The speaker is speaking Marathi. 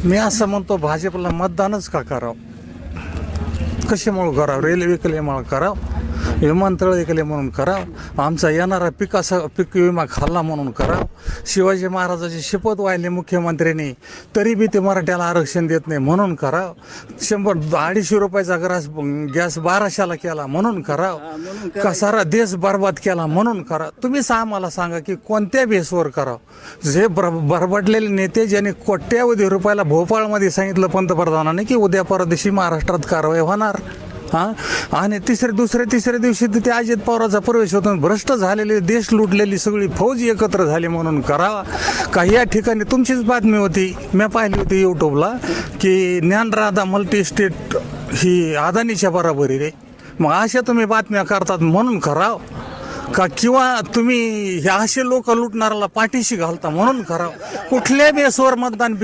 मी असं म्हणतो, भाजपला मतदानच का करावं? कशामुळे करावं? रेल्वे केल्यामुळे करावं, विमानतळ केले म्हणून करावं, आमचा येणारा पीक विमा खाल्ला म्हणून करावं, शिवाजी महाराजाची शपथ वाहिली मुख्यमंत्र्यांनी तरी बी ते मराठ्याला आरक्षण देत नाही म्हणून करावं, 100-250 रुपयाचा गॅस 1200ला केला म्हणून करावं, का सारा देश बरबाद केला म्हणून करा? तुम्हीच आम्हाला सांगा की कोणत्या बेसवर करावं? जे बरबडलेले नेते ज्यांनी कोट्यावधी रुपयाला भोपाळमध्ये सांगितलं पंतप्रधानांनी की उद्या परदेशी महाराष्ट्रात कारवाई होणार, आणि दुसऱ्या दिवशी ते अजित पवारांचा प्रवेश होतो. भ्रष्ट झालेले, देश लुटलेली सगळी फौज एकत्र झाली म्हणून करावा का? या ठिकाणी तुमचीच बातमी होती, मी पाहिली होती यूट्यूबला, की ज्ञानराधा मल्टी स्टेट ही अदानीच्या बरोबरी रे. मग अशा तुम्ही बातम्या करतात म्हणून कराव का? किंवा तुम्ही हे असे लोक लुटणाऱ्याला पाठीशी घालता म्हणून करावं? कुठल्या बेसवर मतदान